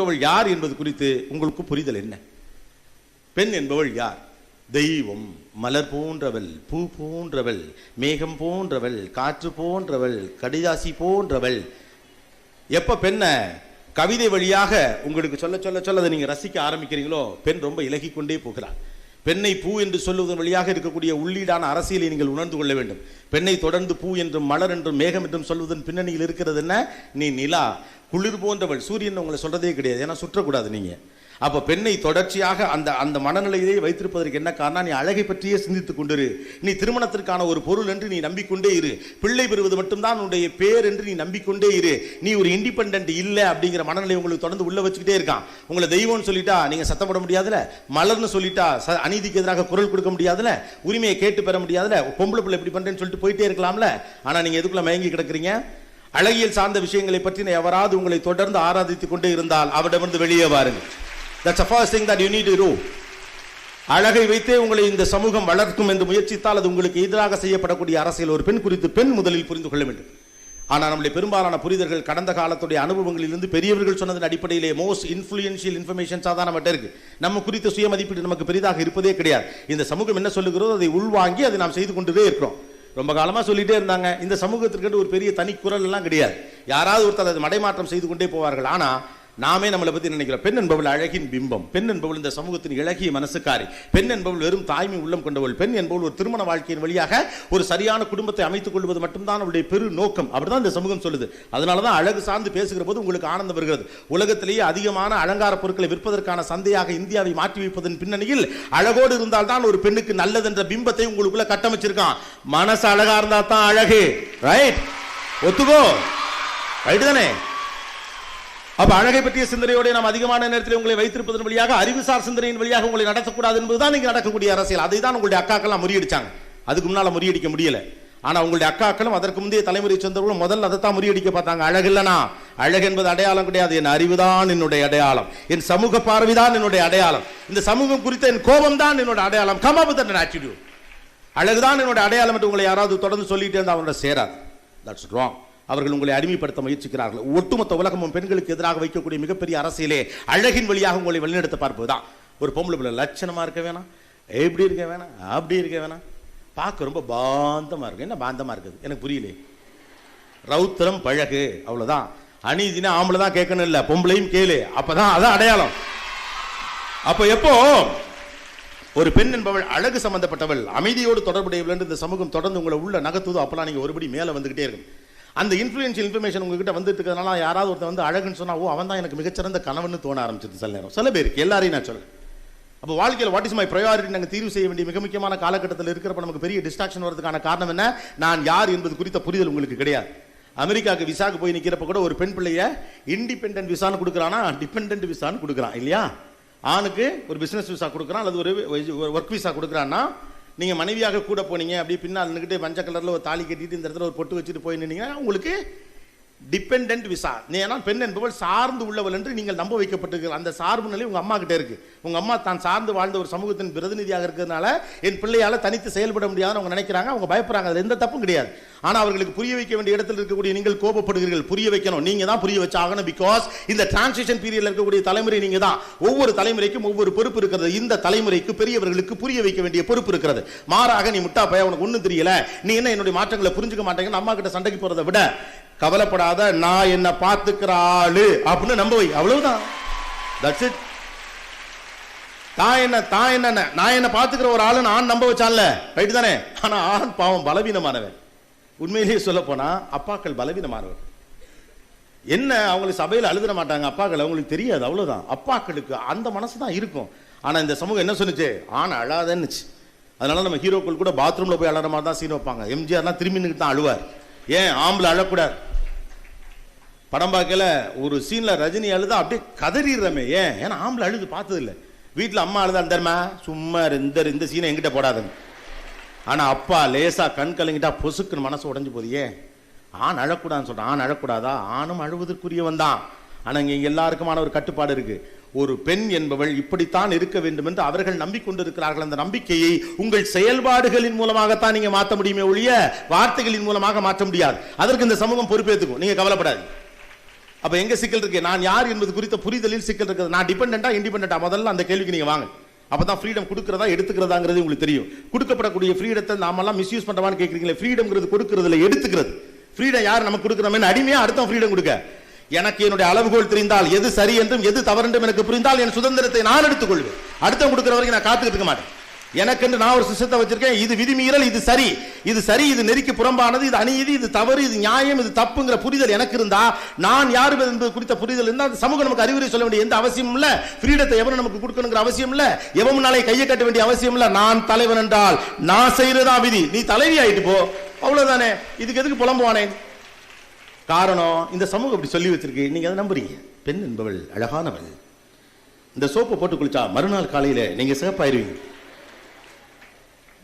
என்பவள் யார் என்பது குறித்து உங்களுக்கு புரிதல் என்ன? பெண் என்பவள் யார்? தெய்வம். மலர் போன்றவள், பூ போன்றவள், மேகம் போன்றவள், காற்று போன்றவள், கடிதாசி போன்றவள். எப்ப பெண்ணை கவிதை வழியாக உங்களுக்கு சொல்ல சொல்ல சொல்ல அதை நீங்க ரசிக்க ஆரம்பிக்கிறீங்களோ பெண் ரொம்ப இலகி கொண்டே போகிறார். பெண்ணை பூ என்று சொல்லுவதன் வழியாக இருக்கக்கூடிய உள்ளீடான அரசியலை நீங்கள் உணர்ந்து கொள்ள வேண்டும். பெண்ணை தொடர்ந்து பூ என்றும் மலர் என்றும் மேகம் என்றும் சொல்வதன் பின்னணியில் இருக்கிறது என்ன? நீ நிலா, குளிர் போன்றவள். சூரியன் உங்களை சொல்றதே கிடையாது, ஏன்னா சுற்றக்கூடாது நீங்க. அப்ப பெண்ணை தொடர்ச்சியாக அந்த அந்த மனநிலையிலே வைத்திருப்பதற்கு என்ன காரணம்? நீ அழகை பற்றியே சிந்தித்துக் கொண்டிரு. நீ திருமணத்திற்கான ஒரு பொருள் என்று நீ நம்பிக்கொண்டே இரு. பிள்ளை பெறுவது மட்டும்தான் உன்னுடைய பேர் என்று நீ நம்பிக்கொண்டே இரு. நீ ஒரு இண்டிபெண்டன்ட் இல்லை அப்படிங்கிற மனநிலை உங்களுக்கு தொடர்ந்து உள்ள வச்சுக்கிட்டே இருக்கான். உங்களை தெய்வம்னு சொல்லிட்டா நீங்க சத்தம் போட முடியாதுல, மலர்னு சொல்லிட்டா அநீதிக்கு எதிராக குரல் கொடுக்க முடியாதுல, உரிமையை கேட்டு பெற முடியாதுல, பொம்பளை பிள்ளை எப்படி பண்றேன்னு சொல்லிட்டு போயிட்டே இருக்கலாம்ல. ஆனா நீங்க எதுக்குள்ள மயங்கி கிடக்குறீங்க? அழகியல் சார்ந்த விஷயங்களை பற்றி எவராது உங்களை தொடர்ந்து ஆராதித்துக் கொண்டே இருந்தால் அவரிடமிருந்து வெளியே வாருங்கள். That's the first thing that you need to do. அழகை வைத்தே உங்களை இந்த சமூகம் வளர்க்கும் என்று முயற்சித்தால் அது உங்களுக்கு எதிராக செய்யப்படக்கூடிய அரசியல். ஒரு பெண் குறித்து பெண் முதலில் புரிந்து கொள்ள வேண்டும். ஆனால் நம்முடைய பெரும்பாலான புரிதல்கள் கடந்த காலத்துடைய அனுபவங்களிலிருந்து பெரியவர்கள் சொன்னதன் அடிப்படையிலே மோஸ்ட் இன்ஃப்ளூயன்ஷியல் இன்ஃபர்மேஷன் சாதாரண இருக்கு. நம்ம குறித்த சுய மதிப்பீடு நமக்கு பெரிதாக இருப்பதே கிடையாது. இந்த சமூகம் என்ன சொல்லுகிறதோ அதை உள்வாங்கி அதை நாம் செய்து கொண்டே இருக்கிறோம். ரொம்ப காலமா சொல்லிட்டே இருந்தாங்க. இந்த சமூகத்திற்கு ஒரு பெரிய தனி குரல் எல்லாம் கிடையாது. யாராவது ஒருத்தர் அதை மடைமாற்றம் செய்து கொண்டே போவார்கள். ஆனா நாமே நம்மளை பத்தி நினைக்கிறோம். பெண் என்பவள் அழகின் பிம்பம். பெண் என்பவள் இந்த சமூகத்தின் இலகிய மனசுக்காரி. பெண் என்பவள் வெறும் தாய்மை உள்ளம் கொண்டவள். பெண் என்பவள் ஒரு திருமண வாழ்க்கையின் வழியாக ஒரு சரியான குடும்பத்தை அமைத்துக் கொள்வது மட்டும்தான் அவளுடைய பெரு நோக்கம். அப்படிதான் இந்த சமூகம் சொல்லுது. அதனாலதான் அழகு சார்ந்து பேசுகிற போது உங்களுக்கு ஆனந்தம் வருகிறது. உலகத்திலேயே அதிகமான அலங்கார பொருட்களை விற்பதற்கான சந்தையாக இந்தியாவை மாற்றி வைப்பதன் பின்னணியில் அழகோடு இருந்தால்தான் ஒரு பெண்ணுக்கு நல்லது என்ற பிம்பத்தை உங்களுக்குள்ள கட்டமைச்சிருக்கான். மனசு அழகா இருந்தா தான் அழகு. ரைட்? ஒத்துக்கோ? ரைட் தானே? அப்ப அழகை பற்றிய சிந்தனையோட நாம் அதிகமான நேரத்தில் உங்களை வைத்திருப்பதன் வழியாக அறிவுசார் சிந்தனையின் வழியாக உங்களை நடத்தக்கூடாது என்பதுதான் நீங்க நடக்கக்கூடிய அரசியல். அதை தான் உங்களுடைய அக்காக்கள் முறியடிச்சாங்க. அதுக்கு முன்னால முறியடிக்க முடியல. ஆனா உங்களுடைய அக்காக்களும் அதற்கு முந்தைய தலைமுறை சொந்தவர்களும் முதல்ல அதைத்தான் முறியடிக்க பார்த்தாங்க. அழகு இல்லனா, அழகு என்பது அடையாளம் கிடையாது. என் அறிவுதான் என்னுடைய அடையாளம், என் சமூக பார்வைதான் என்னுடைய அடையாளம், இந்த சமூகம் குறித்த என் கோபம் தான் என்னோட அடையாளம். Come up with an attitude. அழகுதான் என்னுடைய அடையாளம் என்று உங்களை யாராவது தொடர்ந்து சொல்லிட்டே இருந்தா அவரோட சேராது. That's wrong. அவர்கள் உங்களை அடிமைப்படுத்த முயற்சிக்கிறார்கள். ஒட்டுமொத்த உலகமும் பெண்களுக்கு எதிராக வைக்கக்கூடிய மிகப்பெரிய அரசியலே அழகின் வழியாக உங்களை வழிநடத்த பார்ப்பதுதான். ஒரு பொம்பளை பிள்ளை லட்சணமா இருக்க வேணாம், எப்படி இருக்க வேணாம், அப்படி இருக்க வேணாம், பார்க்க ரொம்ப பாந்தமா இருக்கு. என்ன பாந்தமா இருக்குது எனக்கு புரியல. ரவுத்திரம் பழகு, அவ்வளவுதான். அநீதினா ஆம்பளை தான் கேட்கணும் இல்ல, பொம்பளையும் கேளு, அப்பதான் அதான் அடையாளம். அப்ப எப்போ ஒரு பெண் என்பவள் அழகு சம்பந்தப்பட்டவள், அமைதியோடு தொடர்புடையவள் என்று இந்த சமூகம் தொடர்ந்து உங்களை உள்ள நகர்த்துவதோ அப்பெல்லாம் நீங்க ஒருபடி மேல வந்துகிட்டே இருக்கும். அந்த இன்ஃப்ளூயன்ஷியல் இன்ஃபர்மேஷன் உங்ககிட்ட வந்துட்டு இருக்கிறதுனால யாராவது ஒருத்தர் வந்து அழகுன்னு சொன்னா ஓ அவன் தான் எனக்கு மிகச்சிறந்த கணவன் தோண ஆரம்பிச்சது சில நேரம். சில பேருக்கு, எல்லாரையும் நான் சொல்றேன். அப்போ வாழ்க்கையில் வாட் இஸ் மை ப்ரையாரிட்டி நாங்கள் தீர்வு செய்ய வேண்டிய மிக முக்கியமான காலகட்டத்தில் இருக்கிறப்ப நமக்கு பெரிய டிஸ்ட்ராக்ஷன் வரதுக்கான காரணம் என்ன? நான் யார் என்பது குறித்த புரிதல் உங்களுக்கு கிடையாது. அமெரிக்காவுக்கு விசாக்கு போய் நிற்கிறப்ப கூட ஒரு பெண் பிள்ளைய இண்டிபெண்டன்ட் விசான்னு கொடுக்குறானா டிபெண்டன்ட் விசான்னு கொடுக்குறான் இல்லையா? ஆணுக்கு ஒரு பிசினஸ் விசா கொடுக்குறான் அல்லது ஒரு ஒர்க் விசா கொடுக்குறான்னா நீங்க மனைவியாக கூட போனீங்க, அப்படி பின்னால் நின்றுட்டு மஞ்சள் கலர்ல ஒரு தாலி கட்டிட்டு இந்த இடத்துல ஒரு பொட்டு வச்சுட்டு போய் நின்னீங்கன்னா உங்களுக்கு டிபெண்டன்ட் விசா. ஏன்னா பெண் என்பவள் சார்ந்து உள்ளவள் என்று நீங்கள் நம்ப வைக்கப்பட்டிருக்கிற அந்த சார்பு நிலை உங்க அம்மா கிட்ட இருக்கு. உங்க அம்மா தான் சார்ந்து வாழ்ந்த ஒரு சமூகத்தின் பிரதிநிதியாக இருக்கிறதுனால என் பிள்ளையால தனித்து செயல்பட முடியாதுன்னு அவங்க நினைக்கிறாங்க, அவங்க பயப்படுறாங்க. அது எந்த தப்பும் கிடையாது. ஆனா அவர்களுக்கு புரிய வைக்க வேண்டிய இடத்தில் இருக்கக்கூடிய நீங்கள் கோபப்படுகிறீர்கள். புரிய வைக்கணும், நீங்க தான் புரிய வச்சாகணும். பிகாஸ் இந்த டிரான்சிஷன் பீரியட்ல இருக்கக்கூடிய தலைமுறை நீங்க தான். ஒவ்வொரு தலைமுறைக்கும் ஒவ்வொரு பொறுப்பு இருக்கிறது. இந்த தலைமுறைக்கு பெரியவர்களுக்கு புரிய வைக்க வேண்டிய பொறுப்பு இருக்கிறது. மாறாக நீ முட்டா பைய, உனக்கு ஒண்ணும் தெரியல, நீ என்ன என்னுடைய மாற்றங்களை புரிஞ்சுக்க மாட்டேங்கன்னு அம்மா கிட்ட சண்டைக்கு போறதை விட கவலைப்படாத, நான் என்ன பார்த்துக்கிற ஆளு அப்படின்னு நம்ப வை, அவ்வளவுதான். That's it. நான் என்ன பார்த்துக்கிற ஒரு ஆளு ஆண் நம்ப வச்சான்ல, ரைட் தானே? ஆனா ஆண் பாவம் பலவீனமானவன். உண்மையிலேயே சொல்ல போனா அப்பாக்கள் பலவீனமானவர். என்ன அவங்களுக்கு சபையில் அழுதுற மாட்டாங்க அப்பாக்கள், அவங்களுக்கு தெரியாது, அவ்வளவுதான். அப்பாக்களுக்கு அந்த மனசு தான் இருக்கும். ஆனா இந்த சமூகம் என்ன சொன்னுச்சு? ஆண் அழாதன்னுச்சு. அதனால நம்ம ஹீரோக்கள் கூட பாத்ரூம்ல போய் அழற மாதிரி தான் சீன் வைப்பாங்க. எம்ஜிஆர்லாம் திரும்பி நின்று தான் அழுவார். ஏன் ஆம்பளை அழக்கூடாது? படம் பார்க்கல ஒரு சீன்ல ரஜினி அழுதா அப்படியே கதறிடுறமே. ஏன்னா ஆம்பளை அழுது பார்த்தது இல்லை. வீட்டில் அம்மா அழுதா தர்மா சும்மா இந்த சீனை எங்கிட்ட போடாதுன்னு. ஆனா அப்பா லேசா கண் கலங்கிட்டா பொசுக்குன்னு மனசு உடஞ்சு போதியே. ஆண் அழக்கூடாதுன்னு சொல்றான். ஆண் அழக்கூடாதா? ஆணும் அழுவதற்குரியவன் தான். ஆனா இங்க எல்லாருக்குமான ஒரு கட்டுப்பாடு இருக்கு. ஒரு பெண் என்பவள் இப்படித்தான் இருக்க வேண்டும் என்று அவர்கள் நம்பிக்கொண்டிருக்கிறார்கள். அந்த நம்பிக்கையை உங்கள் செயல்பாடுகளின் மூலமாகத்தான் நீங்க மாற்ற முடியுமே ஒழிய வார்த்தைகளின் மூலமாக மாற்ற முடியாது. அதற்கு இந்த சமூகம் பொறுப்பேற்றுக்கும், நீங்க கவலைப்படாது. அப்ப எங்க சிக்கல் இருக்கு? நான் யார் என்பது குறித்த புரிதலில் சிக்கல் இருக்குது. நான் டிபெண்டா இண்டிபெண்டா? முதல்ல அந்த கேள்விக்கு நீங்க வாங்க. அப்பதான் ஃப்ரீடம் கொடுக்கிறதா எடுத்துக்கிறதாங்கிறது உங்களுக்கு தெரியும். கொடுக்கப்படக்கூடிய ஃப்ரீடத்தை நாமெல்லாம் மிஸ்யூஸ் பண்றவான்னு கேட்கறீங்களே. ஃப்ரீடம்ங்கிறது கொடுக்கிறதுல எடுத்துக்கிறது. ஃப்ரீடம் யார் நமக்கு கொடுக்கிறோம்? அடிமையா அடுத்த ஃப்ரீடம் கொடுக்க. எனக்கு என்னுடைய அளவுகோல் தெரிந்தால், எது சரி என்றும் எது தவறு என்றும் எனக்கு புரிந்தால் என் சுதந்திரத்தை நான் எடுத்துக்கொள்வேன். அடுத்த கொடுக்கிற வரைக்கும் நான் காத்துக்கிட்டு இருக்க மாட்டேன். எனக்கு என்று நான் ஒரு சிஸ்டத்தை வச்சிருக்கேன். இது விதிமீறல், இது சரி, இது சரி, இது நெறிக்கு புறம்பானது, இது அநீதி, இது தவறு, இது நியாயம், இது தப்புங்கிற புரிதல் எனக்கு இருந்தா, நான் யார் என்பது குறித்த புரிதல் இருந்தா, அந்த சமூகம் நமக்கு அறிவுரை சொல்ல வேண்டிய எந்த அவசியமும் இல்ல. ஃப்ரீடத்தை எவனும் நமக்கு கொடுக்கணுங்கிற அவசியம் இல்ல. எவன் நாளை கையை கட்ட வேண்டிய அவசியம் இல்ல. நான் தலைவன் என்றால் நான் செய்யறதா விதி, நீ தலைவி ஆயிட்டு போ, அவ்வளவுதானே. இதுக்கு எதுக்கு புலம்புவானே? காரணம், இந்த சமூகம் அப்படி சொல்லி வச்சிருக்கு. நீங்க அதை நம்புறீங்க. பெண் என்பவள் அழகானவள். இந்த சோப்பை போட்டு குளிச்சா மறுநாள் காலையில நீங்க சிறப்பாயிருவீங்க.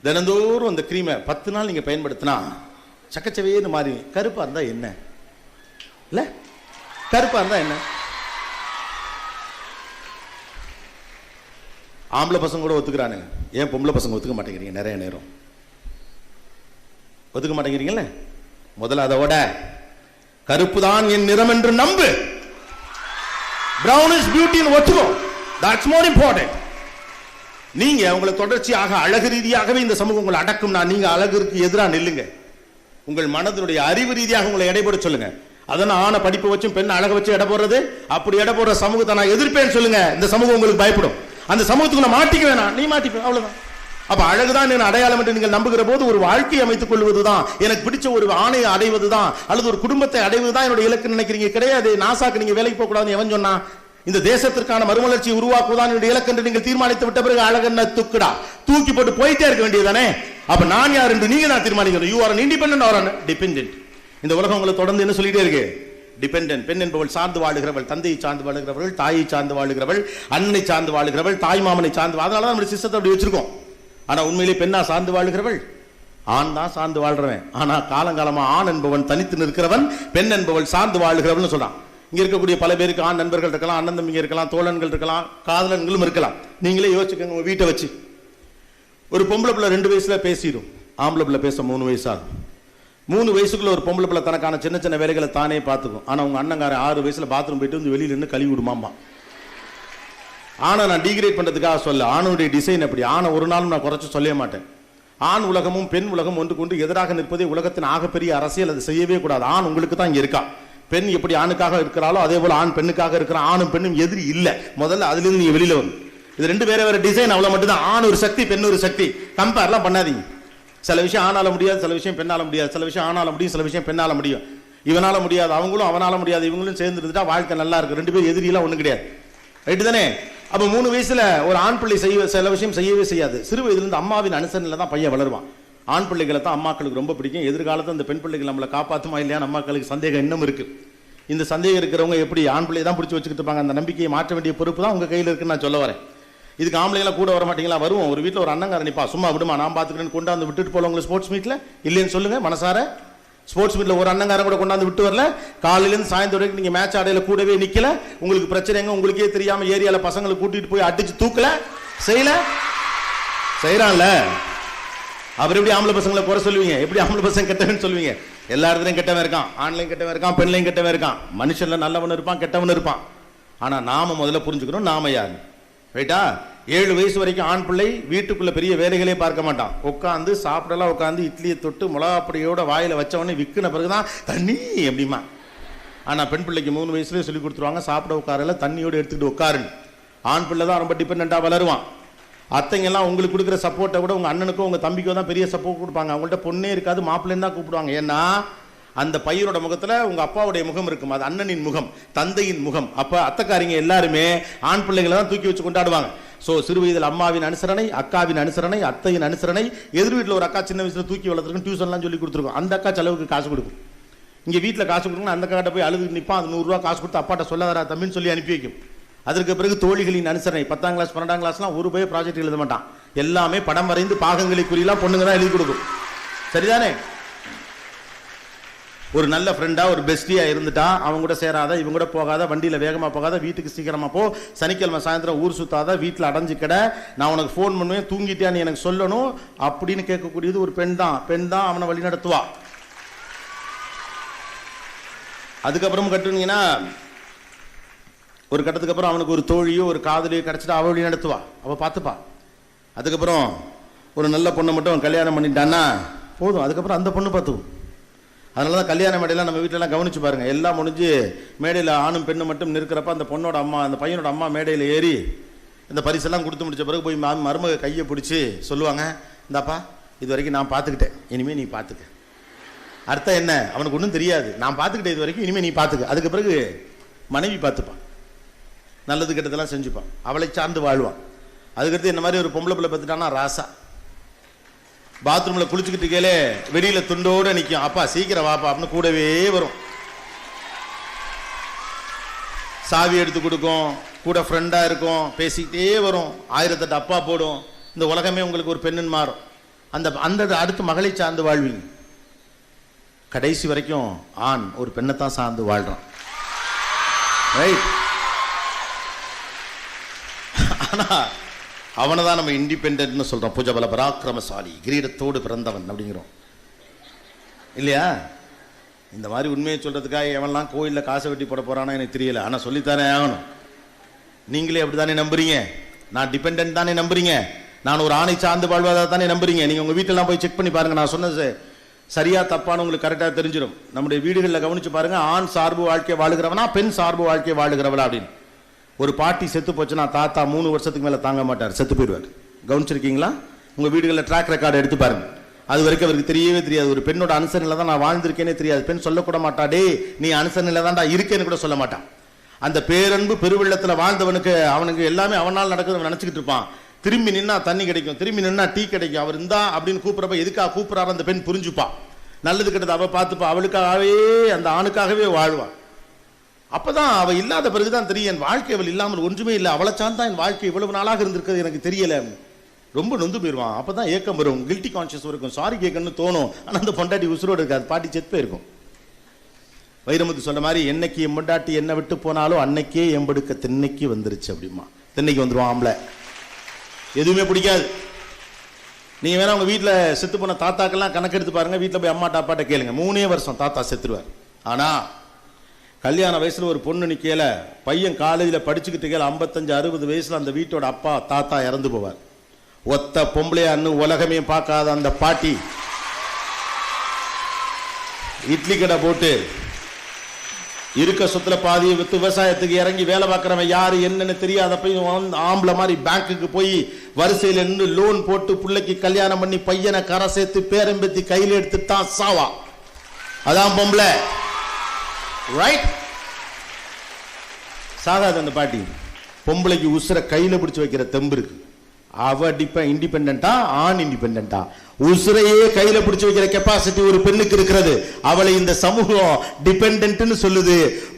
தினந்தோறும் அந்த கிரீமை 10 நாள் நீங்க பயன்படுத்தினா சக்கச்சவையேன்னு மாறி. கருப்பா இருந்தா என்ன இல்ல? கருப்பா இருந்தா என்ன? ஆம்பளை பசங்க கூட ஒத்துக்கிறானுங்க. ஏன் பொம்பளை பசங்க ஒத்துக்க மாட்டேங்கிறீங்க? நிறைய நேரம் ஒத்துக்க மாட்டேங்கிறீங்கல்ல. முதல்ல அதோட கருப்பு தான் என் நிறம் என்று நம்பு. பிரவுன் இஸ் பியூட்டி ஒத்துக்கோ. That's more important. நீங்க உங்களை தொடர்ச்சியாக அழகு ரீதியாகவே இந்த சமூகம் உங்களை அடக்கும்னா நீங்க அழகுக்கு எதிராக நில்லுங்க. உங்கள் மனதினுடைய அறிவு ரீதியாக உங்களை எடைபோட சொல்லுங்க. அதனால ஆன படிப்பு வச்சும் பெண் அழக வச்சு எடை போடுறது, அப்படி எடை போடுற சமூகத்தை நான் எதிர்ப்பேன்னு சொல்லுங்க. இந்த சமூகம் உங்களுக்கு பயப்படும். அந்த சமூகத்துக்கு நான் மாட்டிக்க வேணாம், நீ மாட்டிப்ப, அவ்வளவுதான். அப்ப அழகுதான் என் அடையாளம் என்று நீங்கள் நம்புகிற போது ஒரு வாழ்க்கையை அமைத்துக் கொள்வதுதான், எனக்கு பிடிச்ச ஒரு ஆணையை அடைவதுதான், அல்லது ஒரு குடும்பத்தை அடைவதுதான் என்னுடைய இலக்கு நினைக்கிறீங்க. கிடையாது. நாசாக்கு நீங்க வேலைக்கு போக கூடாதுன்னு எவன் சொன்னா? இந்த தேசத்திற்கான மறுமலர்ச்சி உருவாக்குவதான் என்னுடைய இலக்கு என்று நீங்கள் தீர்மானித்து விட்ட பிறகு அழகென்ன துக்குடா, தூக்கி போட்டு போயிட்டே இருக்க வேண்டியதானே. அப்ப நான் யார் என்று நீங்க நான் தீர்மானிக்கணும். You are an independent or an dependent. இந்த உலகம் உங்களை தொடர்ந்து என்ன சொல்லிட்டே இருக்கு? டிபெண்டன்ட். பெண் என்பவள் சார்ந்து வாழுகிறவள், தந்தையை சார்ந்து வாழுகிறவள், தாயை சார்ந்து வாழுகிறவள், அண்ணனை சார்ந்து வாழுகிறவள், தாய் மாமனை சார்ந்து. அதனாலதான் நம்ம சிஸ்டத்தை அப்படி வச்சிருக்கோம். ஆனா உண்மையிலே பெண்ணா சார்ந்து வாழுகிறவள்? ஆண் தான் சார்ந்து வாழ்றவன். ஆனா காலங்காலமா ஆண் என்பவன் தனித்து நிற்கிறவன், பெண் என்பவள் சார்ந்து வாழுகிறவள் சொல்றான். இங்க இருக்கக்கூடிய பல பேருக்கு ஆண் நண்பர்கள் இருக்கலாம், அண்ணன் தம்பிங்க இருக்கலாம், தோழன்கள் இருக்கலாம், காதலன்களும் இருக்கலாம். நீங்களே யோசிச்சுக்கோங்க. உங்க வீட்டை வச்சு ஒரு பொம்பளை பிள்ளை 2 வயசுல பேசிடும், ஆம்பளை பிள்ளை பேச 3 வயசு ஆகும். 3 வயசுக்குள்ள ஒரு பொம்பளை பிள்ளை தனக்கான சின்ன சின்ன வேலைகளை தானே பார்த்துக்கும். ஆனா உங்க அண்ணங்கார 6 வயசுல பாத்ரூம் போயிட்டு வந்து வெளியில நின்று கழுவி விடுமாமா. ஆனா நான் டிகிரேட் பண்றதுக்காக சொல்ல, ஆணுடைய டிசைன் அப்படி. ஆணை ஒரு நாளும் நான் குறைச்சு சொல்ல மாட்டேன். ஆண் உலகமும் பெண் உலகம் ஒன்று கொண்டு எதிராக நிற்பதே உலகத்தின் ஆகப்பெரிய அரசியல். அது செய்யவே கூடாது. ஆண் உங்களுக்கு தான் இங்க இருக்கா. பெண் எப்படி ஆணுக்காக இருக்கிறாளோ அதே போல ஆண் பெண்ணுக்காக இருக்கிறான். ஆணும் பெண்ணும் எதிரி இல்ல. முதல்ல அதுல இருந்து நீங்க வெளியில வந்து, இது 2 வேற வேற டிசைன், அவ்வளவு மட்டும் தான். ஆண் ஒரு சக்தி, பெண் ஒரு சக்தி. கம்பேர்லாம் பண்ணாதீங்க. சில விஷயம் ஆனால முடியாது, சில விஷயம் பெண்ணால முடியாது, சில விஷயம் ஆனால முடியும், சில விஷயம் பெண்ணால முடியும். இவனால முடியாது அவங்களும், அவனால முடியாது இவங்களும் சேர்ந்து இருந்துட்டா வாழ்க்கை நல்லா இருக்கு. 2 பேரும் எதிரியெல்லாம் ஒண்ணு கிடையாது. ரைட்டு தானே? அப்ப 3 வயசுல ஒரு ஆண் பிள்ளை சில விஷயம் செய்யவே செய்யாது. சிறு வயதுல இருந்து அம்மாவின் அனுசரணையில தான் பையன் வளருவான். ஆண் பிள்ளைகளை தான் அம்மாக்களுக்கு ரொம்ப பிடிக்கும். எதிர்காலத்தில் இந்த பெண் பிள்ளைகள் நம்மளை காப்பாற்றுமா இல்லையா அம்மாக்களுக்கு சந்தேகம் இன்னும் இருக்கு. இந்த சந்தேகம் இருக்கிறவங்க எப்படி ஆண் பிள்ளையை தான் பிடிச்சி வச்சுக்கிட்டு இருப்பாங்க. அந்த நம்பிக்கையை மாற்ற வேண்டிய பொறுப்பு தான் உங்க கையில் இருக்குன்னு நான் சொல்ல வரேன். இதுக்கு ஆம்பளைலாம் கூட வர மாட்டீங்களா? வருவோம். ஒரு வீட்டில் ஒரு அண்ணங்கார நிப்பா, சும்மா விடுமா நான் பார்த்துக்கிறேன்னு கொண்டாந்து விட்டுட்டு போல ஸ்போர்ட்ஸ் மீட்ல இல்லைன்னு சொல்லுங்க மனசார. ஸ்போர்ட்ஸ் மீட்ல ஒரு அண்ணங்காரன் கூட கொண்டாந்து விட்டு வரல. காலையிலேருந்து சாயந்தரம் வரைக்கும் நீங்க மேட்ச் ஆடையில கூடவே நிக்கல. உங்களுக்கு பிரச்சனைங்க உங்களுக்கே தெரியாம ஏரியால பசங்களை கூட்டிட்டு போய் அடிச்சு தூக்கல செய்யல செய்யறான்ல. அவர் எப்படி ஆம்பளை பசங்களை குறை சொல்லுவீங்க? எப்படி ஆம்பளை பசங்க கெட்டவன்னு சொல்லுவீங்க? எல்லா இடத்துலையும் கெட்டவன் இருக்கான். ஆண்லையும் கெட்டவன் இருக்கான், பெண்லையும் கெட்டவன் இருக்கான். மனுஷன்ல நல்லவன் இருப்பான், கெட்டவன் இருப்பான். ஆனா நாம முதல்ல புரிஞ்சுக்கணும் நாம யாரு. ரைட்டா? 7 வயசு வரைக்கும் ஆண் பிள்ளை வீட்டுக்குள்ள பெரிய வேலைகளே பார்க்க மாட்டான். உட்காந்து சாப்பிடலாம், உட்காந்து இட்லியை தொட்டு மிளகாப்பொடியோட வாயில வச்சவொடனே விற்கின பிறகுதான் தண்ணி அப்படிமா. ஆனா பெண் பிள்ளைக்கு 3 வயசுலயே சொல்லி கொடுத்துருவாங்க, சாப்பிட உட்காரல தண்ணியோட எடுத்துக்கிட்டு உட்காருன்னு. ஆண் பிள்ளை தான் ரொம்ப டிபெண்டா வளருவான். அத்தைங்கெல்லாம் உங்களுக்கு கொடுக்குற சப்போர்ட்டை விட உங்க அண்ணனுக்கோ உங்க தம்பிக்கோ தான் பெரிய சப்போர்ட் கொடுப்பாங்க. அவங்கள்ட்ட பொண்ணே இருக்காது, மாப்பிள்ளைன்னு தான் கூப்பிடுவாங்க. ஏன்னா அந்த பையனோட முகத்துல உங்க அப்பாவுடைய முகம் இருக்கும், அது அண்ணனின் முகம், தந்தையின் முகம். அப்ப அத்தைக்காரிங்க எல்லாருமே ஆண் பிள்ளைகளை தான் தூக்கி வச்சு கொண்டாடுவாங்க. சோ சிறு வயதில் அம்மாவின் அனுசரணை, அக்காவின் அனுசரணை, அத்தையின் அனுசரணை. எதிர் வீட்டில் ஒரு அக்கா சின்ன வயசுல தூக்கி வளர்த்துருக்கும், டியூஷன்லாம் சொல்லி கொடுத்துருக்கோம். அந்த அக்கா செலவுக்கு காசு கொடுக்கும். இங்க வீட்டுல காசு கொடுக்கணும், அந்த அக்கா போய் அழுது நிற்பான். அது 100 ரூபா காசு கொடுத்து அப்பாட்ட சொல்லாதரா தம்பின்னு சொல்லி அனுப்பி வைக்கும். அதற்கு பிறகு தோழிகளின் அனுசரணை. 10ஆம் கிளாஸ் 12ஆம் கிளாஸ்லாம் ஒரு போய் ப்ராஜெக்ட் எழுத மாட்டான். எல்லாமே படம் வரைந்து பாகங்களை குறியெல்லாம் பொண்ணுங்க தான் எழுதி கொடுக்கும். சரிதானே? ஒரு நல்ல ஃப்ரெண்டா ஒரு பெஸ்டியா இருந்துட்டா அவங்க கூட சேராத, இவங்க கூட போகாத, வண்டியில வேகமா போகாத, வீட்டுக்கு சீக்கிரமா போ, சனிக்கிழமை சாயந்தரம் ஊர் சுத்தாத, வீட்டில் அடைஞ்சு கிட, நான் உனக்கு ஃபோன் பண்ணுவேன் தூங்கிட்டியான்னு எனக்கு சொல்லணும் அப்படின்னு கேட்கக்கூடியது ஒரு பெண் தான். பெண் தான் அவனை வழி நடத்துவா. அதுக்கப்புறம் கட்டுனீங்கன்னா ஒரு கட்டத்துக்கு அப்புறம் அவனுக்கு ஒரு தோழியோ ஒரு காதலியோ கிடைச்சிட்டு அவ வழி நடத்துவா, அவள் பார்த்துப்பா. அதுக்கப்புறம் ஒரு நல்ல பொண்ணை மட்டும் கல்யாணம் பண்ணிட்டான்னா போதும், அதுக்கப்புறம் அந்த பொண்ணு பார்த்துக்கும். அதனால தான் கல்யாண மேடையெல்லாம் நம்ம வீட்டிலலாம் கவனிச்சு பாருங்க, எல்லாம் முடிஞ்சு மேடையில் ஆணும் பெண்ணு மட்டும் நிற்கிறப்ப அந்த பொண்ணோட அம்மா அந்த பையனோட அம்மா மேடையில் ஏறி இந்த பரிசெல்லாம் கொடுத்து முடிச்ச பிறகு போய் மருமக கையை பிடிச்சி சொல்லுவாங்க, இந்தாப்பா இது வரைக்கும் நான் பார்த்துக்கிட்டேன், இனிமேல் நீ பார்த்துக்க. அர்த்தம் என்ன? அவனுக்கு ஒன்றும் தெரியாது, நான் பார்த்துக்கிட்டேன் இது வரைக்கும், இனிமேல் நீ பார்த்துக்க. அதுக்கு பிறகு மனைவி பார்த்துப்பான், நல்லது கெட்டதெல்லாம் செஞ்சுப்பான், அவளை சார்ந்து வாழ்வான். அதுக்கடுத்து இந்த மாதிரி ஒரு பொம்பளை பிள்ளை பார்த்துட்டான்னா ராசா பாத்ரூம்ல குளிச்சுக்கிட்டு கேளே வெளியில துண்டோட நிற்கும், அப்பா சீக்கிரம் வாப்பா அப்படின்னு கூடவே வரும், சாவி எடுத்து கொடுக்கும், கூட ஃப்ரெண்டா இருக்கும், பேசிக்கிட்டே வரும், 1008 அப்பா போடும். இந்த உலகமே உங்களுக்கு ஒரு பெண்ணின் மாறும். அந்த அந்த அடுத்து மகளை சார்ந்து வாழ்வீங்க. கடைசி வரைக்கும் ஆண் ஒரு பெண்ணை தான் சார்ந்து வாழ்றான், ரைட்? ஆனா அவனை தான் நம்ம இண்டிபெண்டன்ட்னு சொல்றோம், புஜபல பராக்கிரமசாலி, கிரீடத்தோடு பிறந்தவன் அப்படிங்கிறோம் இல்லையா? இந்த மாதிரி உண்மையை சொல்றதுக்காக எவன்லாம் கோயிலில் காசை வெட்டி போட போறானோ எனக்கு தெரியல, ஆனால் சொல்லித்தானே ஆகணும். நீங்களே அப்படித்தானே நம்புறீங்க, நான் டிபெண்டன்ட் தானே நம்புறீங்க, நான் ஒரு ஆணை சார்ந்து வாழ்வதாக தானே நம்புறீங்க. நீங்க உங்க வீட்டெல்லாம் போய் செக் பண்ணி பாருங்க, நான் சொன்னது சரியா தப்பானு உங்களுக்கு கரெக்டாக தெரிஞ்சிடும். நம்முடைய வீடுகளில் கவனிச்சு பாருங்க, ஆண் சார்பு வாழ்க்கை வாழுகிறவனா பெண் சார்பு வாழ்க்கை வாழுகிறவளா அப்படின்னு. ஒரு பாட்டி செத்து போச்சுன்னா தாத்தா 3 வருஷத்துக்கு மேலே தாங்க மாட்டார், செத்து போயிடுவார். கவனிச்சிருக்கீங்களா? உங்க வீடுகளில் ட்ராக் ரெக்கார்டு எடுத்து பாருங்க, அது வரைக்கும் அவருக்கு தெரியவே தெரியாது. ஒரு பெண்ணோட அனுசரணையில தான் நான் வாழ்ந்திருக்கேனே தெரியாது. பெண் சொல்லக்கூட மாட்டாடே நீ அனுசரணையில தான்டா இருக்கேன்னு கூட சொல்ல மாட்டான். அந்த பேரன்பு பெருவெள்ளத்தில் வாழ்ந்தவனுக்கு அவனுக்கு எல்லாமே அவனால் நடக்குது நினைச்சுக்கிட்டு இருப்பான். திரும்பி நின்னா தண்ணி கிடைக்கும், திரும்பி நின்னா டீ கிடைக்கும், அவர் இருந்தா அப்படின்னு கூப்பிட்றப்ப எதுக்காக கூப்பிட்றாரு அந்த பெண் புரிஞ்சுப்பா, நல்லது கெட்டது அவ பார்த்துப்பா, அவளுக்காகவே அந்த ஆணுக்காகவே வாழ்வான். அப்பதான் அவ இல்லாத பிறகுதான் தெரியும் என் வாழ்க்கை அவள் இல்லாமல் ஒன்றுமே இல்லை, அவளை சார்ந்தா என் வாழ்க்கை இவ்வளவு நாளாக இருந்திருக்கிறது எனக்கு தெரியல. ரொம்ப நொந்து போயிடுவான். அப்பதான் ஏக்கம் வரும், கில்ட்டி கான்சியஸ் இருக்கும், சாரி கேட்கணும்னு தோணும். ஆனா அந்த பொண்டாட்டி உசுரோடு இருக்காது, பாட்டி செத்து போயிருக்கும். வைரமுத்து சொன்ன மாதிரி என்னைக்கு என் பொண்டாட்டி என்ன விட்டு போனாலும் அன்னைக்கே எம்படுக்க தென்னைக்கு வந்துருச்சு அப்படிமா. தென்னைக்கு வந்துருவான் ஆம்பளை, எதுவுமே பிடிக்காது. நீங்க வேணா உங்க வீட்டுல செத்து போன தாத்தாக்கெல்லாம் கணக்கெடுத்து பாருங்க, வீட்டுல போய் அம்மாட்ட அப்பாட்ட கேளுங்க, 3 வருஷம் தாத்தா செத்துருவார். ஆனா கல்யாண வயசுல ஒரு பொண்ணு நிக்கல, பையன் காலேஜில் படிச்சுக்கிட்டு கேள 55-60 வயசுல அந்த வீட்டோட அப்பா தாத்தா இறந்து போவார். ஒத்த பொம்பளையா உலகமே பார்க்காத அந்த பாட்டி இட்லி கடை போட்டு இருக்க சொத்துல பாதியை வித்து விவசாயத்துக்கு இறங்கி வேலை பார்க்கறவன் யாரு என்னன்னு தெரியாதப்ப ஆம்பளை மாதிரி பேங்குக்கு போய் வரிசையில் நின்று லோன் போட்டு பிள்ளைக்கு கல்யாணம் பண்ணி பையனை கரை சேர்த்து பேரம்பத்தி கையில் எடுத்துட்டான் சாவா. அதான் பொம்பளை, ரைட்? சாகாது அந்த பாட்டி. பொம்பளைக்கு உசுர கையில பிடிச்சு வைக்கிற தெம்பு இருக்கு. அவ இண்டிபெண்டா, ஆண் இண்டிபெண்டா? உசுரையே கையில பிடிச்சு வைக்கிற கெப்பாசிட்டி ஒரு பெண்ணுக்கு இருக்கிறது. அவளை இந்த சமூகம் டிபெண்டன்ட்னு சொல்லுது.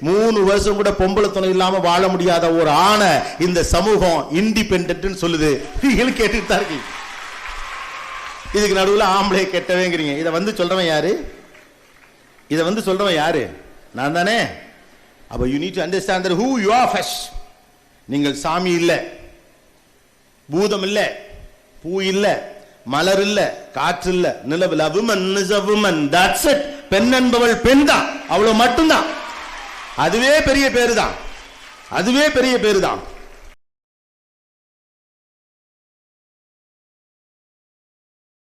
3 வருஷம் கூட பொம்பளை துணை இல்லாம வாழ முடியாத ஒரு ஆணை இந்த சமூகம் இண்டிபெண்டன்ட்னு சொல்லுது. நீங்களும் கேட்டுட்டு தான் இருக்கீங்க. இதுக்கு நடுவில் ஆம்பளை கெட்டவேங்கிறீங்க. இதை வந்து சொல்றவன் யாரு? இதை வந்து சொல்றவன் யாரு? நான் தானே. அப்ப you need to understand who you are first. நீங்கள் சாமி இல்ல, பூதம் இல்ல, பூ இல்ல, மலர் இல்ல, காற்று இல்ல, நிலவில். woman is a woman, that's it. பெண் என்பவள் பெண் தான், அவ்வளவு மட்டும்தான். அதுவே பெரிய பேரு தான், அதுவே பெரிய பேரு தான்.